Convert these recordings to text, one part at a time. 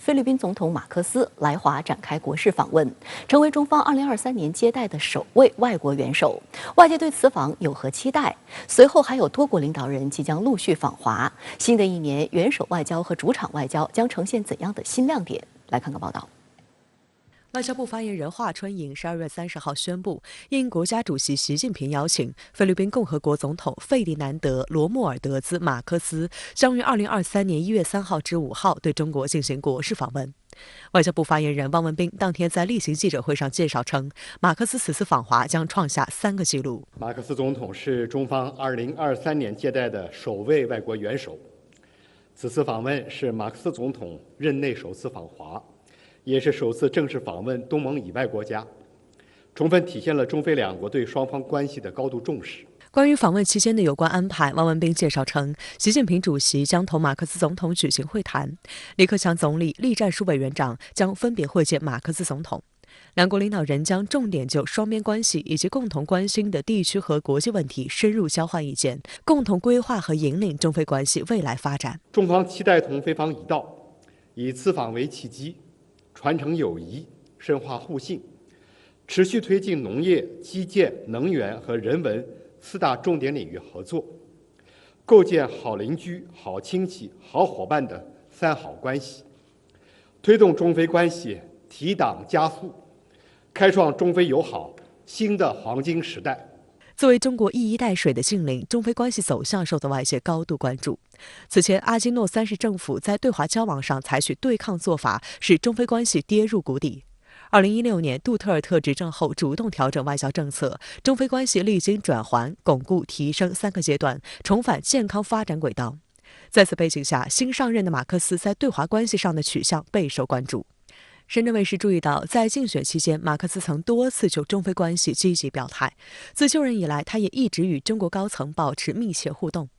菲律宾总统马克思来华展开国事访问，成为中方2023年接待的首位外国元首。外界对此访有何期待？随后还有多国领导人即将陆续访华。新的一年，元首外交和主场外交将呈现怎样的新亮点？来看看报道。外交部发言人华春莹12月30号宣布，应国家主席习近平邀请，菲律宾共和国总统费迪南德·罗穆尔德兹·马克思将于2023年1月3号至5号对中国进行国事访问。外交部发言人汪文斌当天在例行记者会上介绍称，马克思此次访华将创下3个纪录。马克思总统是中方2023年接待的首位外国元首，此次访问是马克思总统任内首次访华，也是首次正式访问东盟以外国家，充分体现了中菲两国对双方关系的高度重视。关于访问期间的有关安排，汪文斌介绍称，习近平主席将同马克思总统举行会谈，李克强总理、栗战书委员长将分别会见马克思总统。两国领导人将重点就双边关系以及共同关心的地区和国际问题深入交换意见，共同规划和引领中菲关系未来发展。中方期待同菲方一道，以此访为契机，传承友谊，深化互信，持续推进农业、基建、能源和人文4大重点领域合作，构建好邻居、好亲戚、好伙伴的3好关系，推动中菲关系提档加速，开创中菲友好新的黄金时代。作为中国一衣带水的近邻，中菲关系走向受到外界高度关注。此前，阿基诺3世政府在对华交往上采取对抗做法，使中菲关系跌入谷底。2016年，杜特尔特执政后主动调整外交政策，中菲关系历经转环、巩固、提升3个阶段，重返健康发展轨道。在此背景下，新上任的马克思在对华关系上的取向备受关注。深圳卫视注意到，在竞选期间，马克思曾多次就中菲关系积极表态。自就任以来，他也一直与中国高层保持密切互动。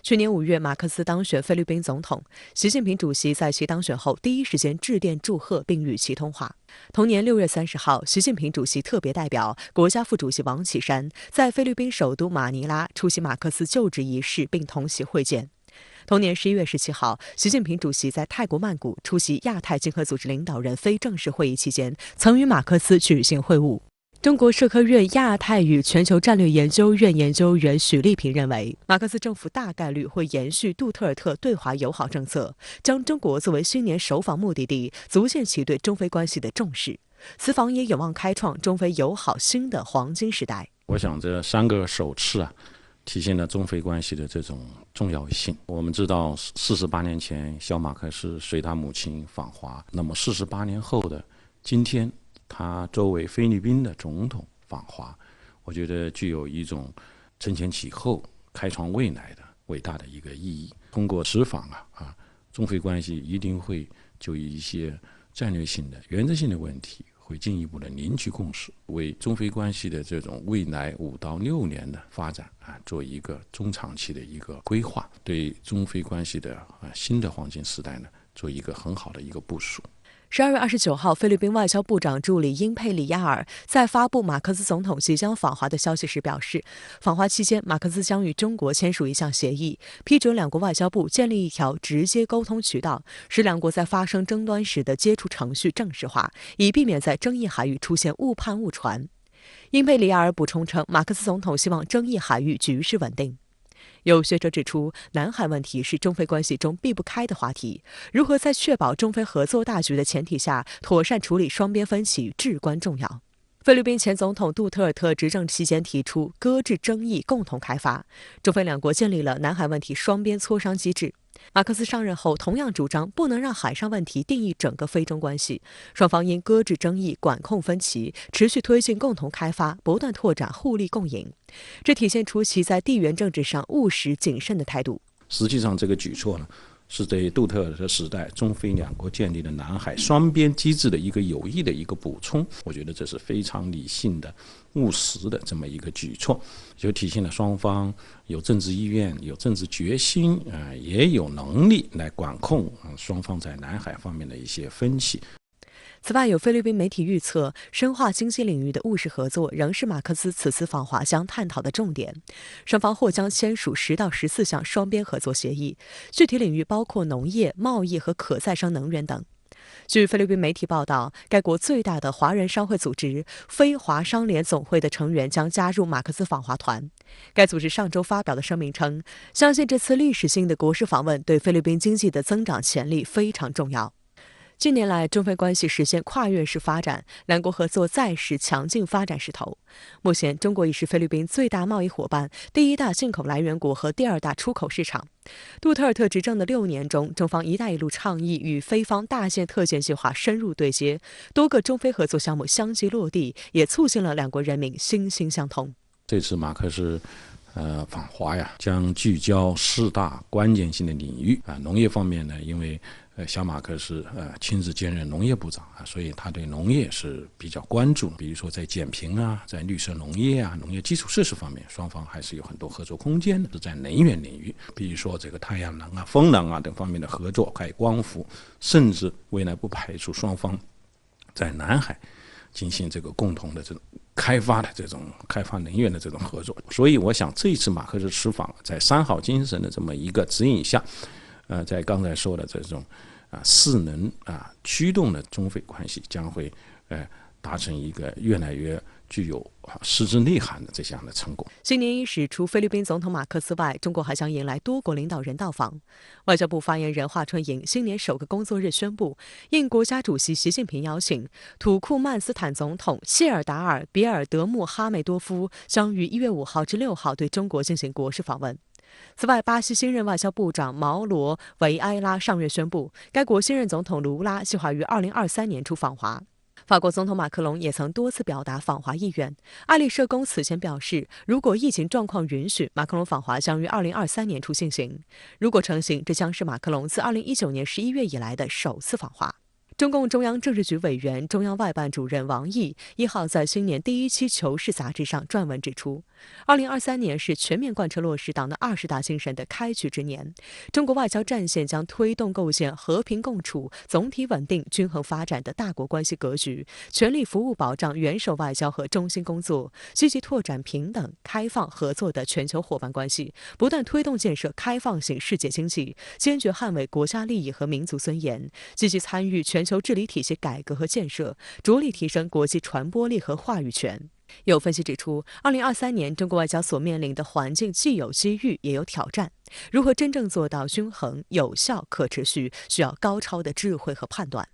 去年5月，马克思当选菲律宾总统，习近平主席在其当选后第一时间致电祝贺并与其通话。同年6月30号，习近平主席特别代表、国家副主席王岐山在菲律宾首都马尼拉出席马克思就职仪式并同席会见。同年11月17号，习近平主席在泰国曼谷出席亚太经合组织领导人非正式会议期间，曾与马克思举行会晤。中国社科院亚太与全球战略研究院研究员许立平认为，马克思政府大概率会延续杜特尔特对华友好政策，将中国作为新年首访目的地，足见其对中菲关系的重视。此访也有望开创中菲友好新的黄金时代。我想这3个首次体现了中菲关系的这种重要性。我们知道48年前小马克思随他母亲访华，那么48年后的今天，他作为菲律宾的总统访华，我觉得具有一种承前启后、开创未来的伟大的一个意义。通过此访中菲关系一定会就一些战略性的、原则性的问题，会进一步的凝聚共识，为中菲关系的这种未来5到6年的发展做一个中长期的一个规划，对中菲关系的新的黄金时代呢，做一个很好的一个部署。12月29号，菲律宾外交部长助理英佩里亚尔在发布马克思总统即将访华的消息时表示，访华期间，马克思将与中国签署一项协议，批准两国外交部建立一条直接沟通渠道，使两国在发生争端时的接触程序正式化，以避免在争议海域出现误判误传。英佩里亚尔补充称，马克思总统希望争议海域局势稳定。有学者指出，南海问题是中菲关系中避不开的话题，如何在确保中菲合作大局的前提下，妥善处理双边分歧至关重要。菲律宾前总统杜特尔特执政期间提出搁置争议，共同开发，中菲两国建立了南海问题双边磋商机制。马克思上任后同样主张不能让海上问题定义整个菲中关系，双方应搁置争议，管控分歧，持续推进共同开发，不断拓展互利共赢。这体现出其在地缘政治上务实谨慎的态度。实际上这个举措呢，是对杜特尔特时代中菲两国建立的南海双边机制的一个有益的一个补充。我觉得这是非常理性的、务实的这么一个举措，就体现了双方有政治意愿、有政治决心，也有能力来管控双方在南海方面的一些分歧。此外，有菲律宾媒体预测，深化经济领域的务实合作仍是马克思此次访华将探讨的重点。双方或将签署10到14项双边合作协议，具体领域包括农业、贸易和可再生能源等。据菲律宾媒体报道，该国最大的华人商会组织非华商联总会的成员将加入马克思访华团。该组织上周发表的声明称，相信这次历史性的国事访问对菲律宾经济的增长潜力非常重要。近年来，中菲关系实现跨越式发展，两国合作再实强劲发展势头。目前，中国已是菲律宾最大贸易伙伴、第一大进口来源国和第二大出口市场。杜特尔特执政的6年中，中方“一带一路”倡议与菲方大县特建计划深入对接，多个中菲合作项目相继落地，也促进了两国人民心心相通。这次马克思访华呀，将聚焦4大关键性的领域啊。农业方面呢，因为小马克思亲自兼任农业部长啊，所以他对农业是比较关注。比如说在减贫啊，在绿色农业啊、农业基础设施方面，双方还是有很多合作空间的。是在能源领域，比如说这个太阳能啊、风能啊等方面的合作，还有光伏，甚至未来不排除双方在南海进行这个共同的这种开发能源的这种合作。所以我想这一次马克思此访，在3好精神的这么一个指引下，在刚才说的这种势能驱动的中菲关系将会达成一个越来越具有实质内涵的这样的成果。新年伊始，除菲律宾总统马克思外，中国还将迎来多国领导人到访。外交部发言人华春莹新年首个工作日宣布，应国家主席习近平邀请，土库曼斯坦总统谢尔达尔·别尔德穆哈梅多夫将于1月5号至6号对中国进行国事访问。此外，巴西新任外交部长毛罗·维埃拉上月宣布，该国新任总统卢拉计划于2023年初访华。法国总统马克龙也曾多次表达访华意愿。爱丽舍宫此前表示，如果疫情状况允许，马克龙访华将于2023年初进行。如果成行，这将是马克龙自2019年11月以来的首次访华。中共中央政治局委员、中央外办主任王毅1号在新年第1期《求是》杂志上撰文指出，2023年是全面贯彻落实党的20大精神的开局之年。中国外交战线将推动构建和平共处、总体稳定、均衡发展的大国关系格局，全力服务保障元首外交和中心工作，积极拓展平等、开放、合作的全球伙伴关系，不断推动建设开放型世界经济，坚决捍卫国家利益和民族尊严，积极参与全球治理体系改革和建设，着力提升国际传播力和话语权。有分析指出，2023年中国外交所面临的环境既有机遇也有挑战，如何真正做到均衡、有效、可持续，需要高超的智慧和判断。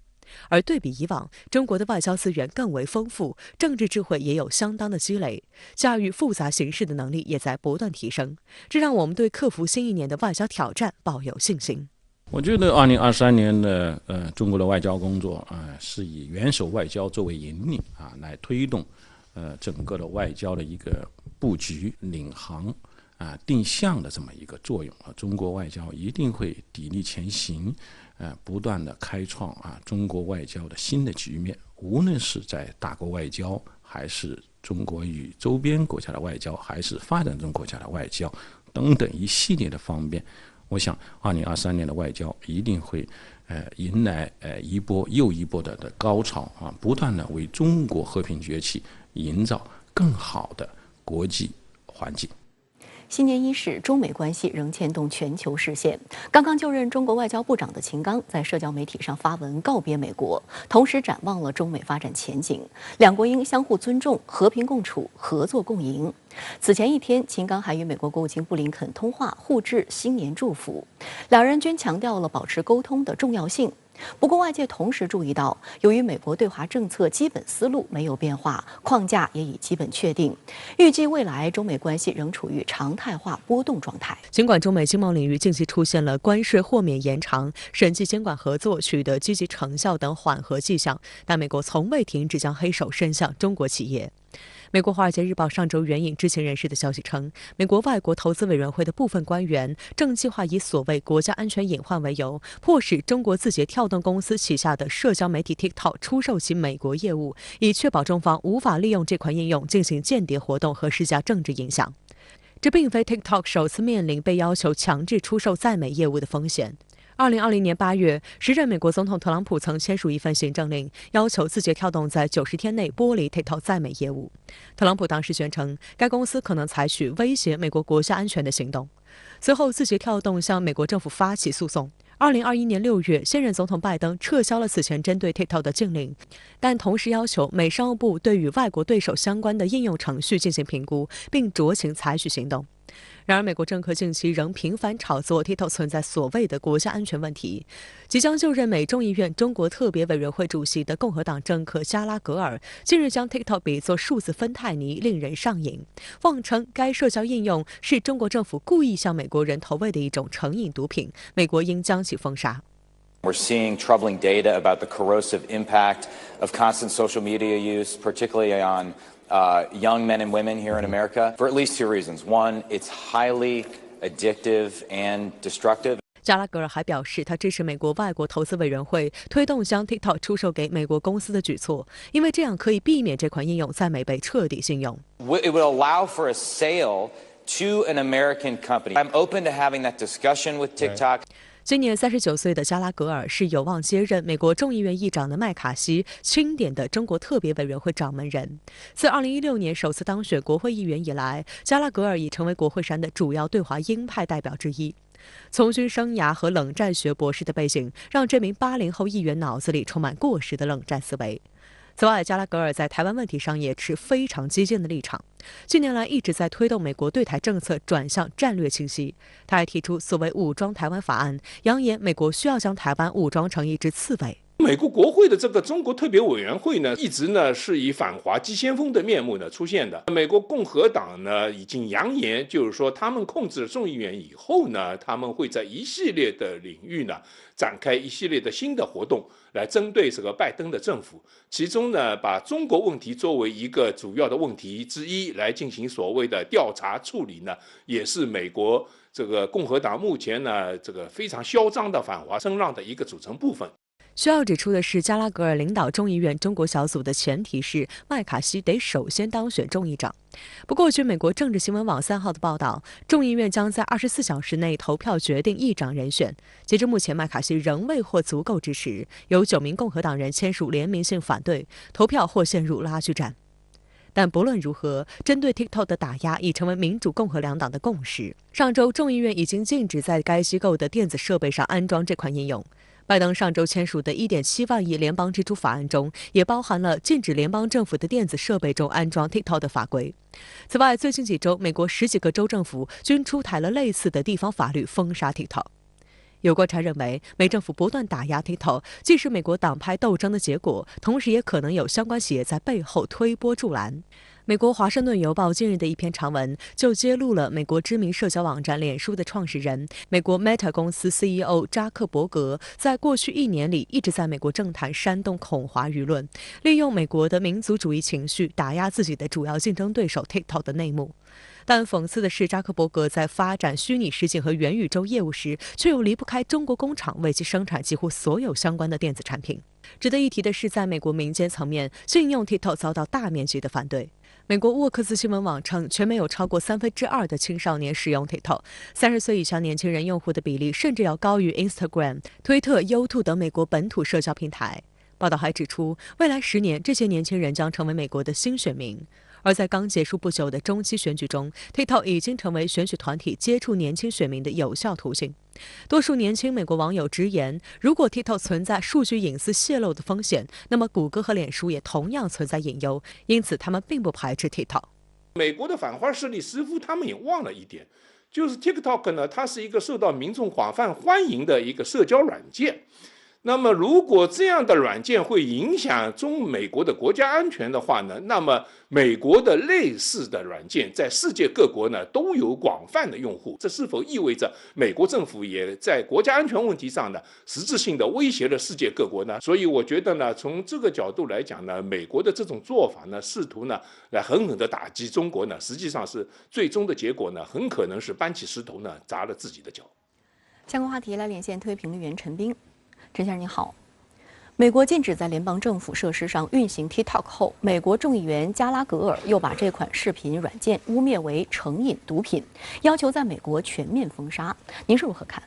而对比以往，中国的外交资源更为丰富，政治智慧也有相当的积累，驾驭复杂形势的能力也在不断提升，这让我们对克服新一年的外交挑战抱有信心。我觉得2023年的中国的外交工作是以元首外交作为引领来推动整个的外交的一个布局、领航定向的这么一个作用。中国外交一定会砥砺前行，不断的开创中国外交的新的局面。无论是在大国外交，还是中国与周边国家的外交，还是发展中国家的外交等等一系列的方面。我想2023年的外交一定会迎来一波又一波的高潮不断的为中国和平崛起营造更好的国际环境。新年伊始，中美关系仍牵动全球视线。刚刚就任中国外交部长的秦刚在社交媒体上发文告别美国，同时展望了中美发展前景。两国应相互尊重、和平共处、合作共赢。此前一天，秦刚还与美国国务卿布林肯通话，互致新年祝福。两人均强调了保持沟通的重要性。不过，外界同时注意到，由于美国对华政策基本思路没有变化，框架也已基本确定，预计未来中美关系仍处于常态化波动状态。尽管中美经贸领域近期出现了关税豁免延长、审计监管合作取得积极成效等缓和迹象，但美国从未停止将黑手伸向中国企业。美国《华尔街日报》上周援引知情人士的消息称，美国外国投资委员会的部分官员正计划以所谓国家安全隐患为由，迫使中国字节跳动公司旗下的社交媒体 TikTok 出售其美国业务，以确保中方无法利用这款应用进行间谍活动和施加政治影响。这并非 TikTok 首次面临被要求强制出售在美业务的风险。2020年8月，时任美国总统特朗普曾签署一份行政令，要求字节跳动在90天内剥离 TikTok 在美业务。特朗普当时宣称，该公司可能采取威胁美国国家安全的行动。随后，字节跳动向美国政府发起诉讼。2021年6月，现任总统拜登撤销了此前针对 TikTok 的禁令，但同时要求美商务部对与外国对手相关的应用程序进行评估，并酌情采取行动。然而，美国政客近期仍频繁炒作 TikTok 存在所谓的国家安全问题。即将就任美众议院中国特别委员会主席的共和党政客加拉格尔近日将 TikTok 比作数字芬太尼，令人上瘾，妄称该社交应用是中国政府故意向美国人投喂的一种成瘾毒品，美国应将其封杀。We're seeing troubling data about the corrosive impact of constant social media use, particularly on young men and women here in America, for at least two reasons. One, it's highly addictive and destructive. 加拉格尔还表示，他支持美国外国投资委员会推动将 TikTok 出售给美国公司的举措，因为这样可以避免这款应用在美被彻底禁用。It would allow for a sale to an American company. I'm open to having that discussion with TikTok. 今年39岁的加拉格尔是有望接任美国众议院议长的麦卡锡钦点的中国特别委员会掌门人。自2016年首次当选国会议员以来，加拉格尔已成为国会山的主要对华鹰派代表之一。从军生涯和冷战学博士的背景，让这名80后议员脑子里充满过时的冷战思维。此外，加拉格尔在台湾问题上也持非常激进的立场，近年来一直在推动美国对台政策转向战略清晰。他还提出所谓武装台湾法案，扬言美国需要将台湾武装成一只刺猬。美国国会的这个中国特别委员会呢，一直呢是以反华急先锋的面目呢出现的。美国共和党呢已经扬言，就是说他们控制了众议院以后呢，他们会在一系列的领域呢展开一系列的新的活动，来针对这个拜登的政府。其中呢，把中国问题作为一个主要的问题之一来进行所谓的调查处理呢，也是美国这个共和党目前呢这个非常嚣张的反华声浪的一个组成部分。需要指出的是，加拉格尔领导众议院中国小组的前提是麦卡锡得首先当选众议长。不过，据美国政治新闻网3号的报道，众议院将在24小时内投票决定议长人选。截至目前，麦卡锡仍未获足够支持，有9名共和党人签署联名信反对，投票或陷入拉锯战。但不论如何，针对 TikTok 的打压已成为民主共和两党的共识。上周，众议院已经禁止在该机构的电子设备上安装这款应用。拜登上周签署的1.7万亿联邦支出法案中，也包含了禁止联邦政府的电子设备中安装 TikTok 的法规。此外，最近几周，美国10几个州政府均出台了类似的地方法律，封杀 TikTok。有观察认为，美政府不断打压 TikTok， 既是美国党派斗争的结果，同时也可能有相关企业在背后推波助澜。美国《华盛顿邮报》近日的一篇长文就揭露了美国知名社交网站脸书的创始人、美国 Meta 公司 CEO 扎克伯格在过去1年里一直在美国政坛煽动恐华舆论，利用美国的民族主义情绪打压自己的主要竞争对手 TikTok 的内幕。但讽刺的是，扎克伯格在发展虚拟实境和元宇宙业务时，却又离不开中国工厂为其生产几乎所有相关的电子产品。值得一提的是，在美国民间层面，禁用 TikTok 遭到大面积的反对。美国沃克斯新闻网称，全美有超过2/3的青少年使用 TikTok，30岁以下年轻人用户的比例甚至要高于 Instagram、推特、YouTube 等美国本土社交平台。报道还指出，未来10年，这些年轻人将成为美国的新选民。而在刚结束不久的中期选举中 ，TikTok 已经成为选举团体接触年轻选民的有效途径。多数年轻美国网友直言，如果 TikTok 存在数据隐私泄露的风险，那么谷歌和脸书也同样存在隐忧，因此他们并不排斥 TikTok。美国的反华势力似乎他们也忘了一点，就是 TikTok 呢，它是一个受到民众广泛欢迎的一个社交软件。那么，如果这样的软件会影响美国的国家安全的话呢，那么美国的类似的软件在世界各国呢都有广泛的用户，这是否意味着美国政府也在国家安全问题上呢实质性的威胁了世界各国呢？所以我觉得呢，从这个角度来讲呢，美国的这种做法呢，试图呢来狠狠的打击中国呢，实际上是最终的结果呢，很可能是搬起石头呢砸了自己的脚。相关话题来连线特约评论员陈斌。陈先生您好，美国禁止在联邦政府设施上运行 TikTok 后，美国众议员加拉格尔又把这款视频软件污蔑为成瘾毒品，要求在美国全面封杀。您是如何看？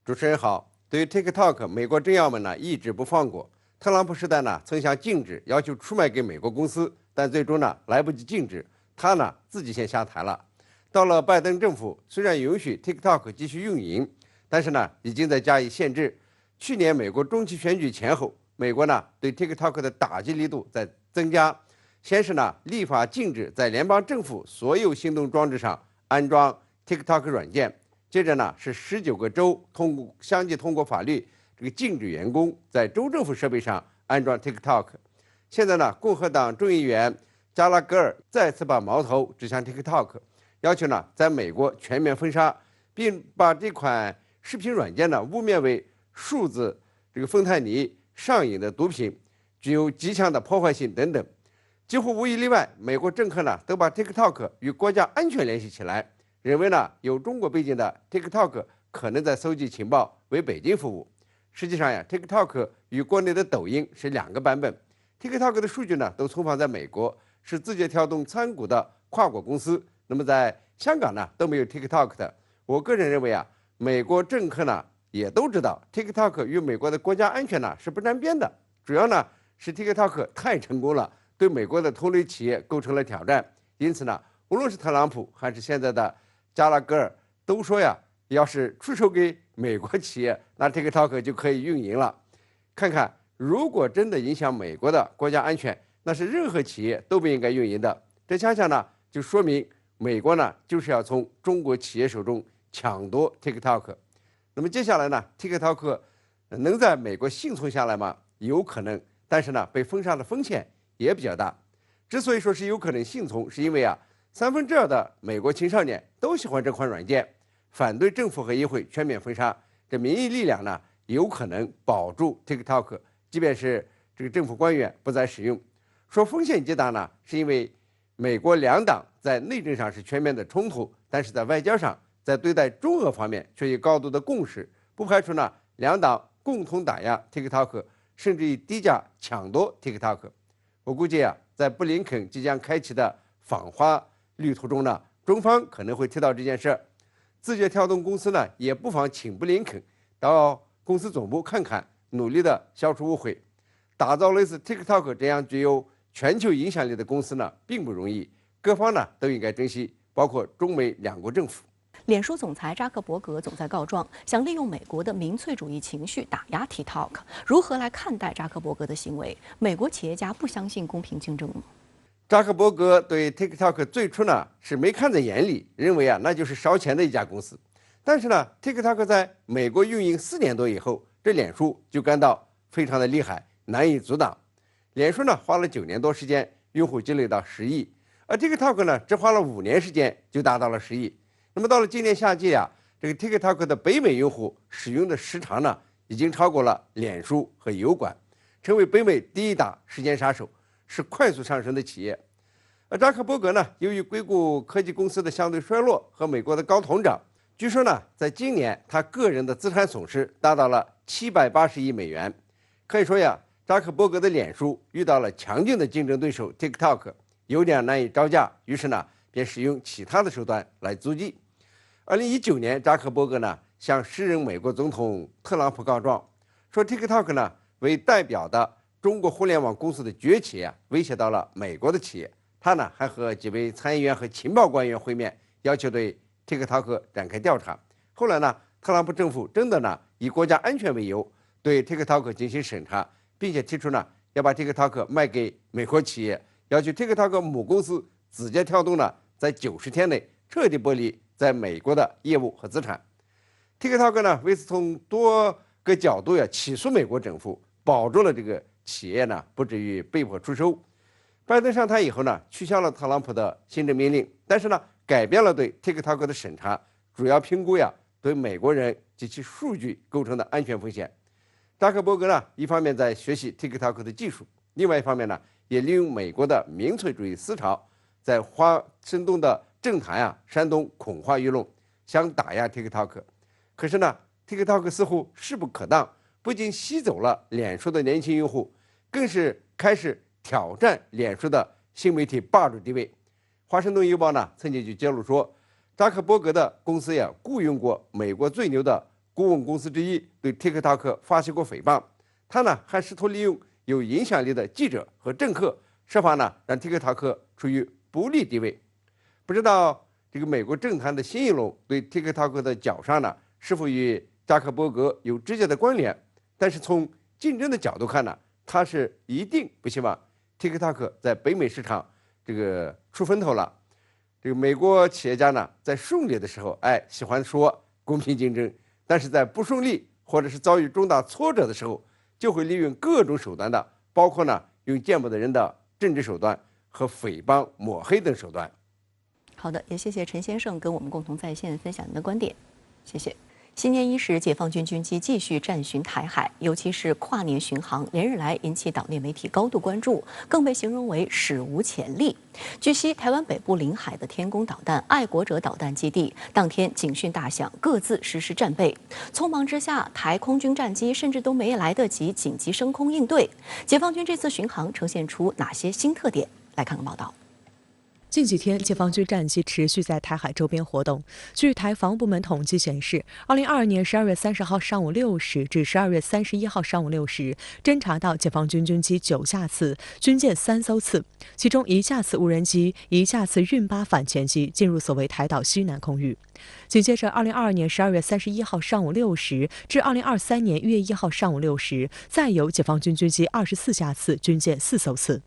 主持人好，对于 TikTok， 美国政要们呢一直不放过。特朗普时代呢曾想禁止，要求出卖给美国公司，但最终呢来不及禁止，他呢自己先下台了。到了拜登政府，虽然允许 TikTok 继续运营，但是呢，已经在加以限制。去年美国中期选举前后，美国呢对 TikTok 的打击力度在增加。先是呢立法禁止在联邦政府所有行动装置上安装 TikTok 软件，接着呢是19个州相继通过法律，禁止员工在州政府设备上安装 TikTok。现在呢，共和党众议员加拉格尔再次把矛头指向 TikTok， 要求呢在美国全面封杀，并把这款视频软件呢污蔑为数字芬太尼上瘾的毒品，具有极强的破坏性等等。几乎无一例外，美国政客呢都把 TikTok 与国家安全联系起来，认为呢有中国背景的 TikTok 可能在搜集情报，为北京服务。实际上呀 ，TikTok 与国内的抖音是2个版本。TikTok 的数据呢都存放在美国，是字节跳动参股的跨国公司。那么在香港呢都没有 TikTok 的。我个人认为啊，美国政客呢也都知道 TikTok 与美国的国家安全呢是不沾边的。主要呢是 TikTok 太成功了，对美国的同类企业构成了挑战。因此呢，无论是特朗普还是现在的加拉格尔都说呀，要是出售给美国企业，那 TikTok 就可以运营了。看看，如果真的影响美国的国家安全，那是任何企业都不应该运营的。这恰恰呢就说明美国呢就是要从中国企业手中抢夺 TikTok。那么接下来呢 ，TikTok 能在美国幸存下来吗？有可能，但是呢，被封杀的风险也比较大。之所以说是有可能幸存，是因为啊，2/3的美国青少年都喜欢这款软件，反对政府和议会全面封杀。这民意力量呢，有可能保住 TikTok， 即便是这个政府官员不再使用。说风险极大呢，是因为美国2党在内政上是全面的冲突，但是在外交上，在对待中俄方面却有高度的共识，不排除呢2党共同打压 TikTok， 甚至以低价抢夺 TikTok。我估计啊，在布林肯即将开启的访华旅途中呢，中方可能会提到这件事。字节跳动公司呢，也不妨请布林肯到公司总部看看，努力的消除误会。打造类似 TikTok 这样具有全球影响力的公司呢，并不容易，各方呢都应该珍惜，包括中美2国政府。脸书总裁扎克伯格总在告状，想利用美国的民粹主义情绪打压 TikTok。如何来看待扎克伯格的行为？美国企业家不相信公平竞争吗？扎克伯格对 TikTok 最初呢是没看在眼里，认为啊那就是烧钱的一家公司。但是呢 ，TikTok 在美国运营4年多以后，这脸书就感到非常的厉害，难以阻挡。脸书呢花了9年多时间，用户积累到10亿，而 TikTok 呢只花了5年时间就达到了10亿。那么到了今年夏季啊，这个 TikTok 的北美用户使用的时长呢，已经超过了脸书和油管，成为北美第1大时间杀手，是快速上升的企业。而扎克伯格呢，由于硅谷科技公司的相对衰落和美国的高通胀，据说呢，在今年他个人的资产损失达到了780亿美元。可以说呀，扎克伯格的脸书遇到了强劲的竞争对手 TikTok， 有点难以招架，于是呢，便使用其他的手段来阻击。2019年，扎克伯格呢向时任美国总统特朗普告状，说 TikTok 呢为代表的中国互联网公司的崛起啊，威胁到了美国的企业。他呢还和几位参议员和情报官员会面，要求对 TikTok 展开调查。后来呢，特朗普政府真的呢以国家安全为由对 TikTok 进行审查，并且提出呢要把 TikTok 卖给美国企业，要求 TikTok 母公司字节跳动呢在90天内彻底剥离在美国的业务和资产。TikTok 呢为此从多个角度起诉美国政府，保住了这个企业呢不至于被迫出售。拜登上台以后呢，取消了特朗普的行政命令，但是呢，改变了对 TikTok 的审查，主要评估对美国人及其数据构成的安全风险。扎克伯格呢，一方面在学习 TikTok 的技术，另外一方面呢，也利用美国的民粹主义思潮，在华盛顿的政坛煽动恐慌舆论，想打压 TikTok。可是呢 ，TikTok 似乎势不可当，不仅吸走了脸书的年轻用户，更是开始挑战脸书的新媒体霸主地位。华盛顿邮报呢曾经就揭露说，扎克伯格的公司雇佣过美国最牛的顾问公司之一，对 TikTok 发起过诽谤。他呢还试图利用有影响力的记者和政客，设法呢让 TikTok 处于不利地位。不知道这个美国政坛的新一轮对 TikTok 的绞杀呢，是否与扎克伯格有直接的关联，但是从竞争的角度看呢，他是一定不希望 TikTok 在北美市场出风头了。美国企业家呢，在顺利的时候，喜欢说公平竞争，但是在不顺利或者是遭遇重大挫折的时候，就会利用各种手段的，包括呢用见不得人的政治手段和诽谤、抹黑等手段。好的，也谢谢陈先生跟我们共同在线分享您的观点，谢谢。新年伊始，解放军军机继续战巡台海，尤其是跨年巡航，连日来引起岛内媒体高度关注，更被形容为史无前例。据悉，台湾北部临海的天宫导弹、爱国者导弹基地当天警讯大响，各自实施战备。匆忙之下，台空军战机甚至都没来得及紧急升空应对。解放军这次巡航呈现出哪些新特点？来看看报道。近几天，解放军战机持续在台海周边活动。据台防部门统计显示，2022年12月30号上午6时至12月31号上午6时，侦察到解放军军机9架次，军舰3艘次，其中1架次无人机、1架次运8反潜机进入所谓台岛西南空域。紧接着，2022年12月31号上午6时至2023年1月1号上午6时，再有解放军军机24架次，军舰4艘次。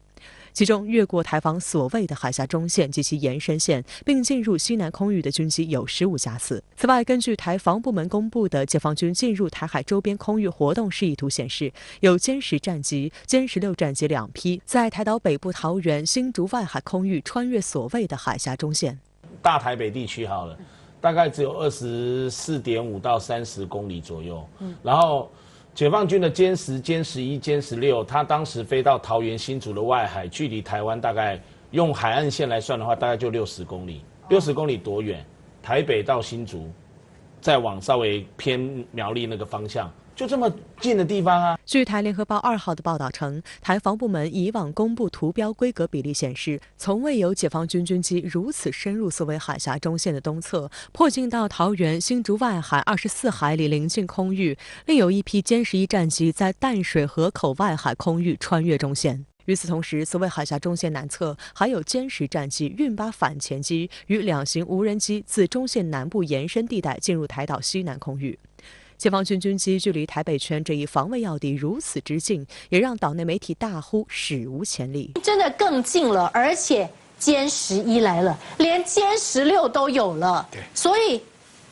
其中越过台防所谓的海峡中线及其延伸线，并进入西南空域的军机有15架次。此外，根据台防部门公布的解放军进入台海周边空域活动示意图显示，有歼10战机、歼16战机2批在台岛北部桃园、新竹外海空域穿越所谓的海峡中线。大台北地区好了，大概只有24.5到30公里左右。然后解放军的歼10、歼11、歼16，它当时飞到桃园新竹的外海，距离台湾大概用海岸线来算的话，大概就60公里。60公里多远？台北到新竹，再往稍微偏苗栗那个方向，就这么近的地方啊。据台联合报2号的报道称，台防部门以往公布图标规格比例显示，从未有解放军军机如此深入所谓海峡中线的东侧，迫近到桃园、新竹外海24海里邻近空域。另有一批歼11战机在淡水河口外海空域穿越中线。与此同时，所谓海峡中线南侧还有歼10战机、运8反潜机与2型无人机自中线南部延伸地带进入台岛西南空域。解放军军机距离台北圈这一防卫要地如此之近，也让岛内媒体大呼史无前例。真的更近了，而且歼11来了，连歼16都有了。对，所以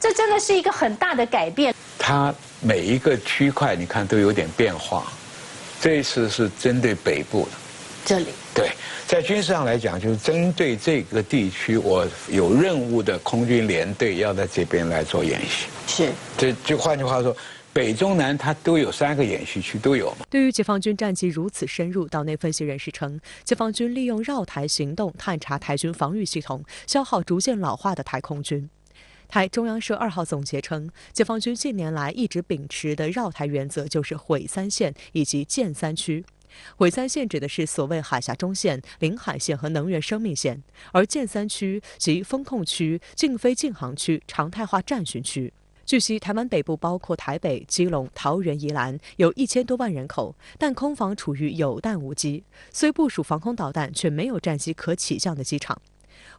这真的是一个很大的改变。它每一个区块你看都有点变化，这一次是针对北部的。这里对，在军事上来讲，就是针对这个地区，我有任务的空军联队要在这边来做演习。是，这就换句话说，北中南它都有3个演习区都有嘛。对于解放军战机如此深入，岛内分析人士称，解放军利用绕台行动探查台军防御系统，消耗逐渐老化的台空军。台中央社2号总结称，解放军近年来一直秉持的绕台原则就是毁3线以及建3区。毁3线指的是所谓海峡中线、领海线和能源生命线，而建3区即风控区、禁飞禁航区、常态化战巡区。据悉，台湾北部包括台北、基隆、桃园、宜兰，有1000多万人口，但空防处于有弹无机，虽部署防空导弹，却没有战机可起降的机场。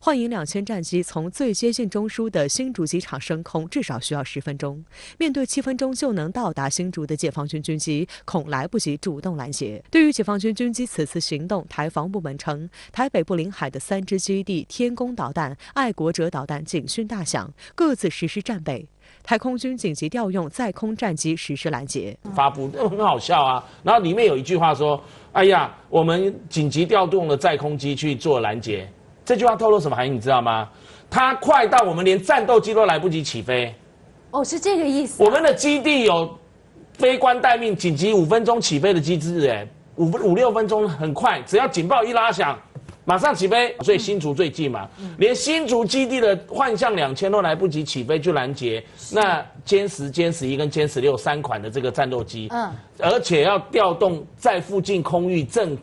幻影2000战机从最接近中枢的新竹机场升空至少需要10分钟，面对7分钟就能到达新竹的解放军军机，恐来不及主动拦截。对于解放军军机此次行动，台防部门称，台北部临海的3支基地天宫导弹、爱国者导弹警讯大响，各自实施战备。台空军紧急调用在空战机实施拦截，发布很好笑啊。然后里面有一句话说：“哎呀，我们紧急调动了在空机去做拦截。”这句话透露什么含义？你知道吗？它快到我们连战斗机都来不及起飞。哦，是这个意思。我们的基地有飞官待命、紧急5分钟起飞的机制，5、6分钟很快，只要警报一拉响，马上起飞。所以新竹最近嘛，连新竹基地的幻象2000都来不及起飞就拦截。那歼10、歼11跟歼163款的这个战斗机，而且要调动在附近空域正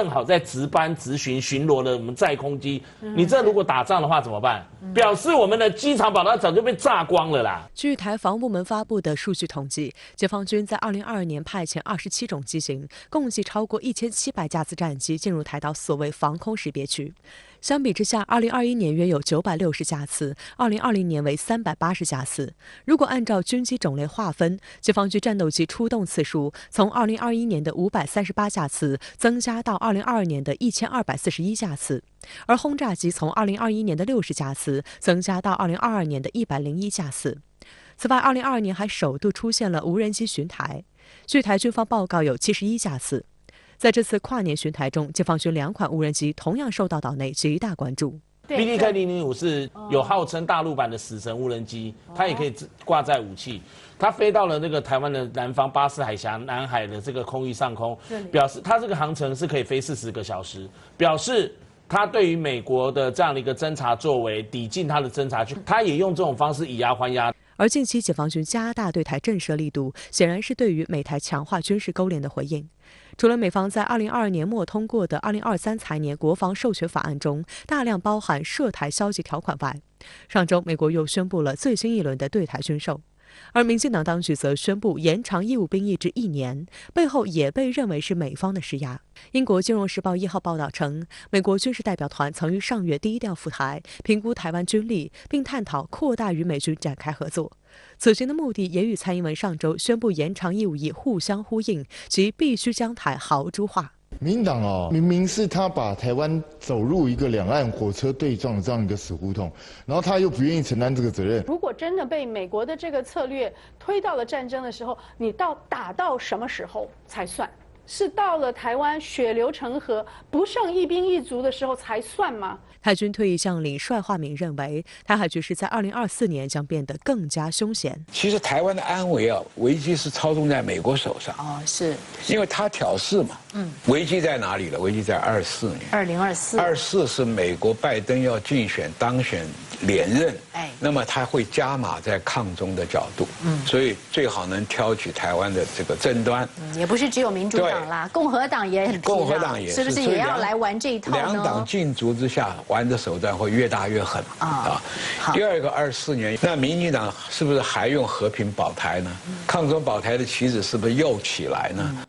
好在值班执巡巡逻的我们在空机，你这如果打仗的话怎么办？表示我们的机场跑道早就被炸光了啦。据台防部门发布的数据统计，解放军在2022年派遣27种机型，共计超过1700架次战机进入台岛所谓防空识别区。相比之下，2021年约有960架次，2020年为380架次。如果按照军机种类划分，解放军战斗机出动次数从2021年的538架次增加到2022年的1241架次，而轰炸机从2021年的60架次增加到2022年的101架次。此外，2022年还首度出现了无人机巡台，据台军方报告有71架次。在这次跨年巡台中，解放军2款无人机同样受到岛内极大关注。BDK-005是有号称大陆版的死神无人机，它也可以挂载武器。它飞到了那个台湾的南方巴士海峡南海的这个空域上空，表示它这个航程是可以飞40个小时，表示它对于美国的这样的一个侦察作为抵近它的侦察区，它也用这种方式以牙还牙。而近期解放军加大对台震慑力度，显然是对于美台强化军事勾连的回应。除了美方在2022年末通过的2023财年国防授权法案中大量包含涉台消极条款外，上周美国又宣布了最新一轮的对台军售。而民进党当局则宣布延长义务兵役至1年，背后也被认为是美方的施压。英国《金融时报》1号报道称，美国军事代表团曾于上月低调赴台，评估台湾军力，并探讨扩大与美军展开合作。此行的目的也与蔡英文上周宣布延长义务役互相呼应，即必须将台豪猪化。民进党明明是他把台湾走入一个两岸火车对撞的这样一个死胡同，然后他又不愿意承担这个责任。如果真的被美国的这个策略推到了战争的时候，你打到什么时候才算？是到了台湾血流成河、不剩一兵一卒的时候才算吗？台军退役将领帅化敏认为，台海局势在2024年将变得更加凶险。其实台湾的安危危机是操纵在美国手上。是，因为他挑事嘛。危机在哪里了？危机在24年。2024是美国拜登要竞选当选连任，那么他会加码在抗中的角度，所以最好能挑取台湾的这个争端。也不是只有民主党啦，共和党也很，共和党也是不是也要来玩这一套呢？两党竞逐之下，玩的手段会越大越狠啊。第二个24年，那民进党是不是还用和平保台呢？抗中保台的旗子是不是又起来呢？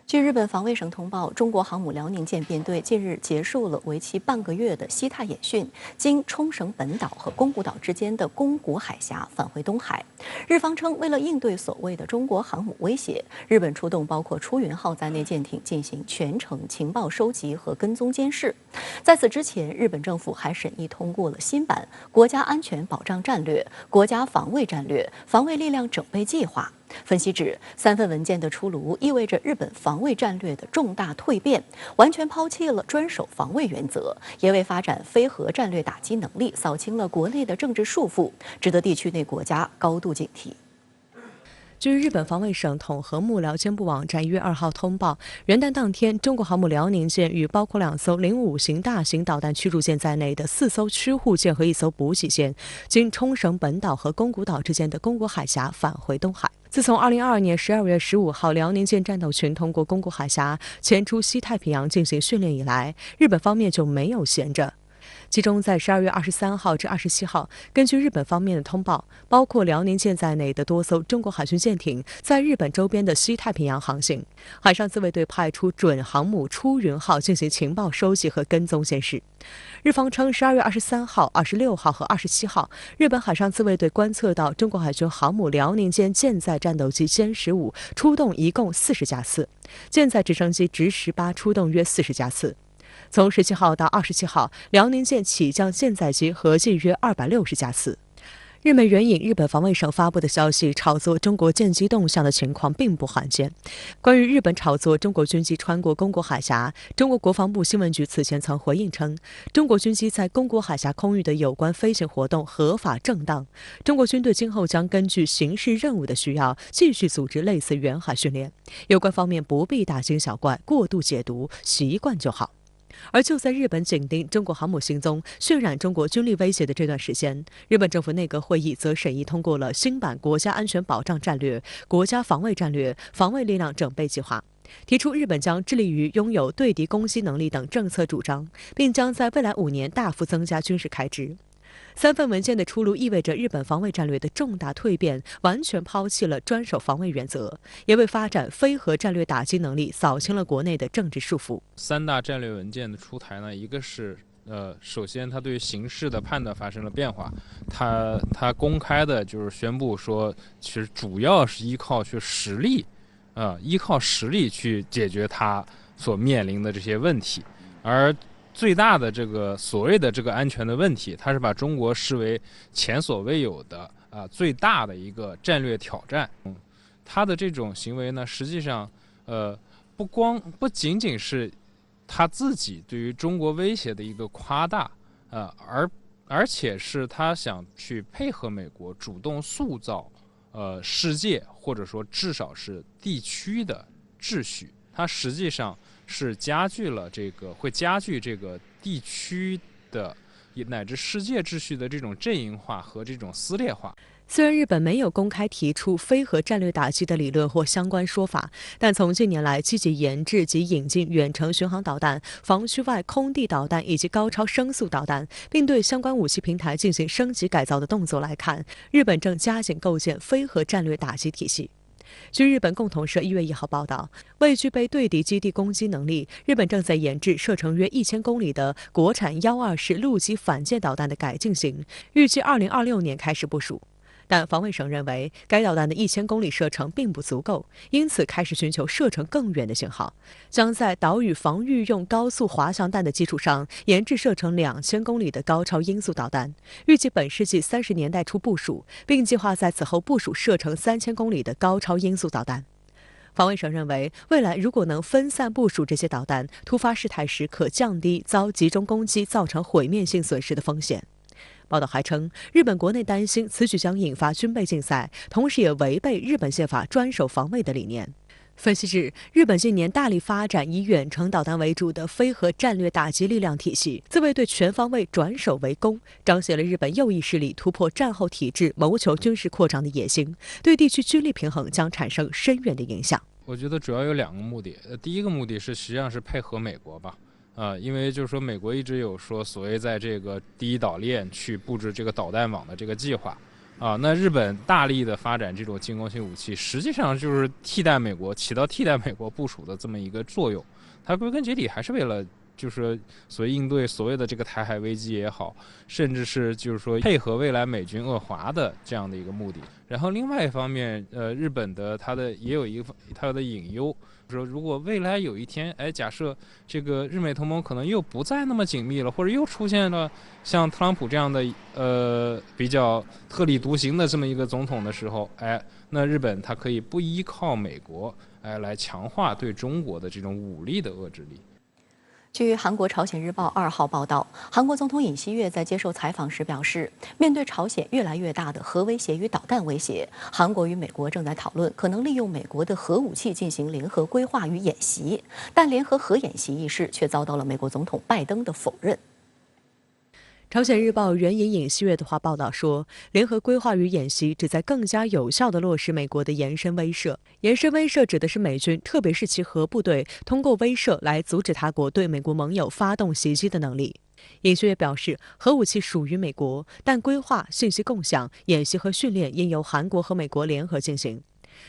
据日本防卫省通报，中国航母辽宁舰编队近日结束了为期半个月的西太演训，经冲绳本岛和宫古岛之间的宫古海峡返回东海。日方称，为了应对所谓的中国航母威胁，日本出动包括出云号在内舰艇进行全程情报收集和跟踪监视。在此之前，日本政府还审议通过了新版国家安全保障战略、国家防卫战略、防卫力量整备计划。分析指，3份文件的出炉意味着日本防卫战略的重大蜕变，完全抛弃了专守防卫原则，也为发展非核战略打击能力扫清了国内的政治束缚，值得地区内国家高度警惕。据日本防卫省统合幕僚监部网站1月2号通报，元旦当天，中国航母辽宁舰与包括2艘055型大型导弹驱逐舰在内的4艘驱护舰和1艘补给舰，经冲绳本岛和宫古岛之间的宫古海峡返回东海。自从2022年12月15号辽宁舰战斗群通过宫古海峡前出西太平洋进行训练以来，日本方面就没有闲着。其中，在12月23号至27号，根据日本方面的通报，包括辽宁舰在内的多艘中国海军舰艇在日本周边的西太平洋航行。海上自卫队派出准航母出云号进行情报收集和跟踪监视。日方称，12月23号、26号和27号，日本海上自卫队观测到中国海军航母辽宁舰舰载战斗机歼15出动一共40架次，舰载直升机直18出动约40架次。从17号到27号，辽宁舰起降舰载机合计约260架次。日媒援引日本防卫省发布的消息，炒作中国舰机动向的情况并不罕见。关于日本炒作中国军机穿过宫古海峡，中国国防部新闻局此前曾回应称，中国军机在宫古海峡空域的有关飞行活动合法正当。中国军队今后将根据形势任务的需要，继续组织类似远海训练。有关方面不必大惊小怪、过度解读，习惯就好。而就在日本紧盯中国航母行踪、渲染中国军力威胁的这段时间，日本政府内阁会议则审议通过了新版国家安全保障战略、国家防卫战略、防卫力量整备计划，提出日本将致力于拥有对敌攻击能力等政策主张，并将在未来5年大幅增加军事开支。3份文件的出炉意味着日本防卫战略的重大蜕变，完全抛弃了专守防卫原则，也为发展非核战略打击能力扫清了国内的政治束缚。3大战略文件的出台呢，一个是首先他对形势的判断发生了变化，他公开的就是宣布说，其实主要是依靠实力去解决他所面临的这些问题，而最大的这个所谓的这个安全的问题，他是把中国视为前所未有的最大的一个战略挑战。他的这种行为呢，实际上不仅仅是他自己对于中国威胁的一个夸大，而且是他想去配合美国，主动塑造世界或者说至少是地区的秩序。它实际上是会加剧这个地区的乃至世界秩序的这种阵营化和这种撕裂化。虽然日本没有公开提出非核战略打击的理论或相关说法，但从近年来积极研制及引进远程巡航导弹、防区外空地导弹以及高超声速导弹，并对相关武器平台进行升级改造的动作来看，日本正加紧构建非核战略打击体系。据日本共同社1月1号报道，为具备对敌基地攻击能力，日本正在研制射程约1000公里的国产1.2式陆基反舰导弹的改进型，预计2026年开始部署。但防卫省认为，该导弹的1000公里射程并不足够，因此开始寻求射程更远的型号，将在岛屿防御用高速滑翔弹的基础上，研制射程2000公里的高超音速导弹，预计本世纪30年代初部署，并计划在此后部署射程3000公里的高超音速导弹。防卫省认为，未来如果能分散部署这些导弹，突发事态时可降低遭集中攻击造成毁灭性损失的风险。报道还称，日本国内担心此举将引发军备竞赛，同时也违背日本宪法专守防卫的理念。分析指，日本近年大力发展以远程导弹为主的非核战略打击力量体系，自卫队全方位转守为攻，彰显了日本右翼势力突破战后体制、谋求军事扩张的野心，对地区军力平衡将产生深远的影响。我觉得主要有2个目的，第一个目的实际上是配合美国吧。因为就是说，美国一直有说所谓在这个第一岛链去布置这个导弹网的这个计划，那日本大力的发展这种进攻性武器，实际上就是起到替代美国部署的这么一个作用。它归根结底还是为了就是所谓应对所谓的这个台海危机也好，甚至是就是说配合未来美军遏华的这样的一个目的。然后另外一方面，日本的它的隐忧。说如果未来有一天，假设这个日美同盟可能又不再那么紧密了，或者又出现了像特朗普这样的比较特立独行的这么一个总统的时候，那日本它可以不依靠美国来强化对中国的这种武力的遏制力。据韩国朝鲜日报2号报道，韩国总统尹锡悦在接受采访时表示，面对朝鲜越来越大的核威胁与导弹威胁，韩国与美国正在讨论可能利用美国的核武器进行联合规划与演习，但联合核演习一事却遭到了美国总统拜登的否认。朝鲜日报援引尹锡悦的话报道说，联合规划与演习旨在更加有效地落实美国的延伸威慑。延伸威慑指的是美军，特别是其核部队，通过威慑来阻止他国对美国盟友发动袭击的能力。尹锡悦表示，核武器属于美国，但规划、信息共享、演习和训练应由韩国和美国联合进行。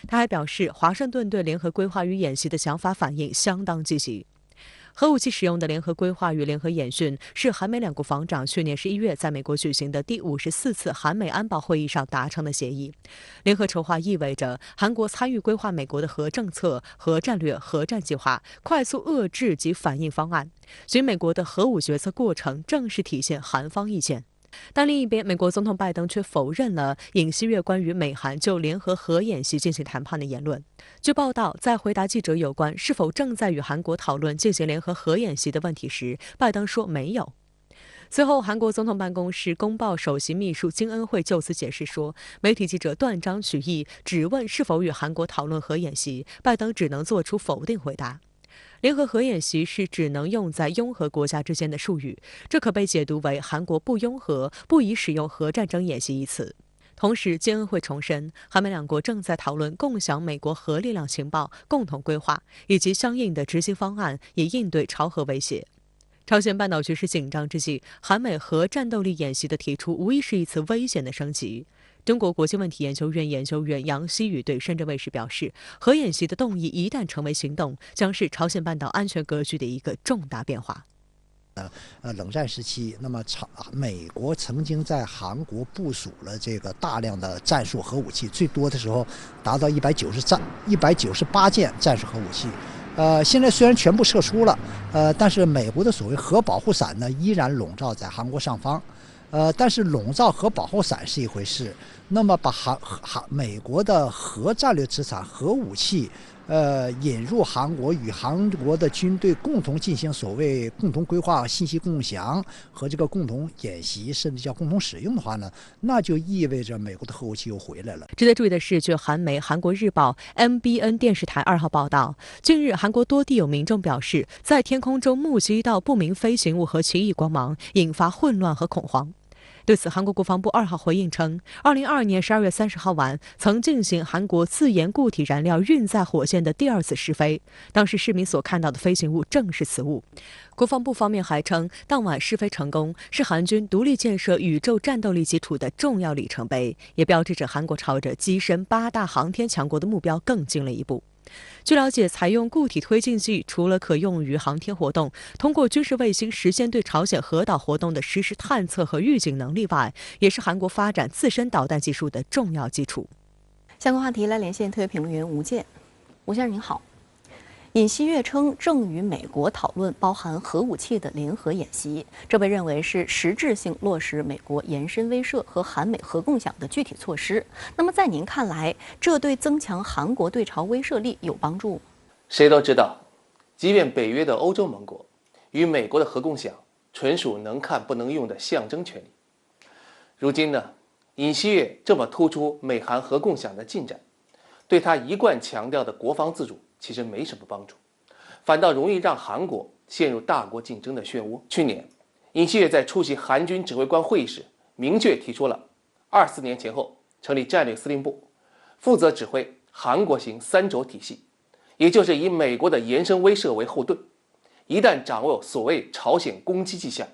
他还表示，华盛顿对联合规划与演习的想法反应相当积极。核武器使用的联合规划与联合演训是韩美两国防长去年11月在美国举行的第54次韩美安保会议上达成的协议。联合筹划意味着韩国参与规划美国的核政策、核战略、核战计划、快速遏制及反应方案。循美国的核武决策过程正式体现韩方意见。但另一边，美国总统拜登却否认了尹锡悦关于美韩就联合核演习进行谈判的言论。据报道，在回答记者有关是否正在与韩国讨论进行联合核演习的问题时，拜登说没有。随后，韩国总统办公室公报首席秘书金恩惠就此解释说，媒体记者断章取义，只问是否与韩国讨论核演习，拜登只能做出否定回答。联合核演习是只能用在拥核国家之间的术语，这可被解读为韩国不拥核、不宜使用核战争演习一词。同时，金恩惠重申，韩美两国正在讨论共享美国核力量情报、共同规划以及相应的执行方案，以应对朝核威胁。朝鲜半岛局势紧张之际，韩美核战斗力演习的提出，无疑是一次危险的升级。中国国际问题研究院研究员杨希宇对深圳卫视表示，核演习的动议一旦成为行动，将是朝鲜半岛安全格局的一个重大变化。冷战时期，那么美国曾经在韩国部署了这个大量的战术核武器，最多的时候达到198件战术核武器。现在虽然全部撤出了，但是美国的所谓核保护伞呢，依然笼罩在韩国上方。但是笼罩核保护伞是一回事，那么把美国的核战略资产、核武器，引入韩国，与韩国的军队共同进行所谓共同规划、信息共享和这个共同演习，甚至叫共同使用的话呢，那就意味着美国的核武器又回来了。值得注意的是，据韩媒《韩国日报》MBN 电视台2号报道，近日韩国多地有民众表示，在天空中目击到不明飞行物和奇异光芒，引发混乱和恐慌。对此，韩国国防部2号回应称，2022年12月30号晚曾进行韩国自研固体燃料运载火箭的第2次试飞，当时市民所看到的飞行物正是此物。国防部方面还称，当晚试飞成功是韩军独立建设宇宙战斗力基础的重要里程碑，也标志着韩国朝着跻身8大航天强国的目标更近了一步。据了解，采用固体推进剂除了可用于航天活动，通过军事卫星实现对朝鲜核岛活动的实时探测和预警能力外，也是韩国发展自身导弹技术的重要基础。相关话题来连线特约评论员吴健。吴先生您好。尹锡悦称正与美国讨论包含核武器的联合演习，这被认为是实质性落实美国延伸威慑和韩美核共享的具体措施。那么在您看来，这对增强韩国对朝威慑力有帮助吗？谁都知道，即便北约的欧洲盟国与美国的核共享纯属能看不能用的象征权利。如今呢，尹锡悦这么突出美韩核共享的进展，对他一贯强调的国防自主其实没什么帮助，反倒容易让韩国陷入大国竞争的漩涡。去年，尹锡悦在出席韩军指挥官会议时，明确提出了24年前后成立战略司令部，负责指挥韩国型3轴体系，也就是以美国的延伸威慑为后盾，一旦掌握所谓朝鲜攻击迹象，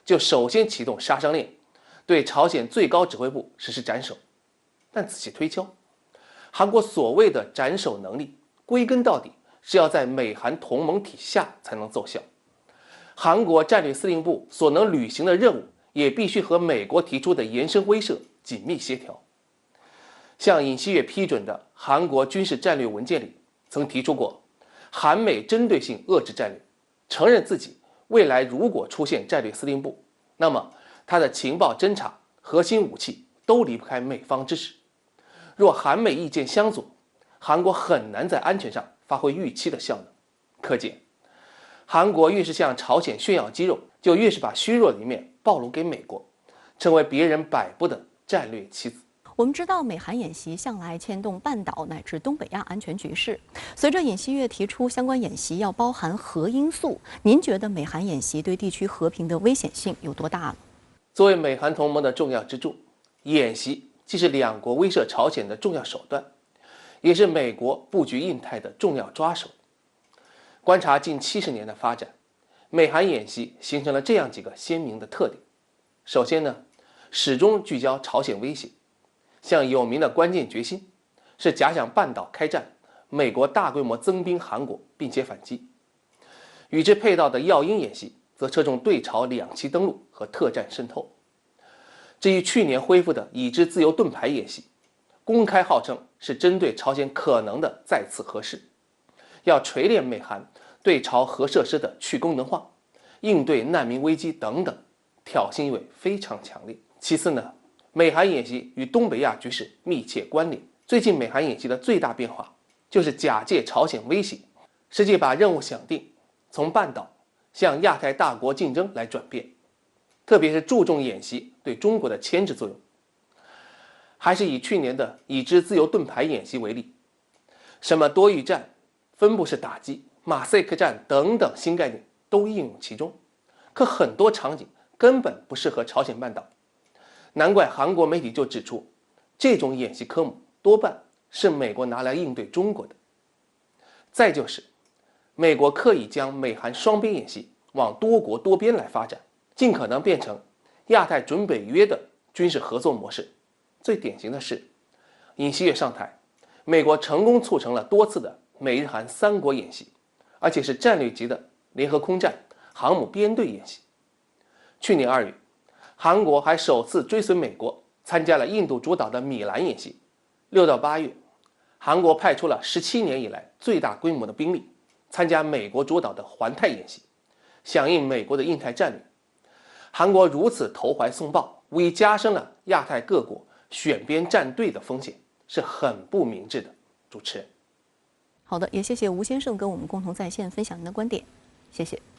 就首先启动杀伤链，对朝鲜最高指挥部实施斩首。但仔细推敲，韩国所谓的斩首能力，归根到底是要在美韩同盟体下才能奏效。韩国战略司令部所能履行的任务，也必须和美国提出的延伸威慑紧密协调。像尹锡悦批准的韩国军事战略文件里，曾提出过韩美针对性遏制战略，承认自己未来如果出现战略司令部，那么他的情报侦察、核心武器都离不开美方支持。若韩美意见相左，韩国很难在安全上发挥预期的效能。可见，韩国越是向朝鲜炫耀肌肉，就越是把虚弱的一面暴露给美国，成为别人摆布的战略棋子。我们知道，美韩演习向来牵动半岛乃至东北亚安全局势。随着尹锡悦提出相关演习要包含核因素，您觉得美韩演习对地区和平的危险性有多大呢？作为美韩同盟的重要支柱，演习既是两国威慑朝鲜的重要手段，也是美国布局印太的重要抓手。观察近70年的发展，美韩演习形成了这样几个鲜明的特点。首先呢，始终聚焦朝鲜威胁，像有名的关键决心是假想半岛开战，美国大规模增兵韩国并且反击。与之配套的耀鹰演习则侧重对朝2栖登陆和特战渗透。至于去年恢复的已知自由盾牌演习，公开号称是针对朝鲜可能的再次核试，要锤炼美韩对朝核设施的去功能化，应对难民危机等等，挑衅意味非常强烈。其次呢，美韩演习与东北亚局势密切关联。最近美韩演习的最大变化，就是假借朝鲜威胁，实际把任务想定从半岛向亚太大国竞争来转变，特别是注重演习对中国的牵制作用。还是以去年的已知自由盾牌演习为例，什么多域战、分布式打击、马赛克战等等新概念都应用其中，可很多场景根本不适合朝鲜半岛。难怪韩国媒体就指出，这种演习科目多半是美国拿来应对中国的。再就是美国刻意将美韩双边演习往多国多边来发展，尽可能变成亚太准北约的军事合作模式。最典型的是尹锡悦上台，美国成功促成了多次的美日韩3国演习，而且是战略级的联合空战、航母编队演习。去年2月，韩国还首次追随美国参加了印度主导的米兰演习。6到8月，韩国派出了17年以来最大规模的兵力参加美国主导的环太演习，响应美国的印太战略。韩国如此投怀送抱，无疑加深了亚太各国选边站队的风险，是很不明智的。主持人，好的，也谢谢吴先生跟我们共同在线分享您的观点，谢谢。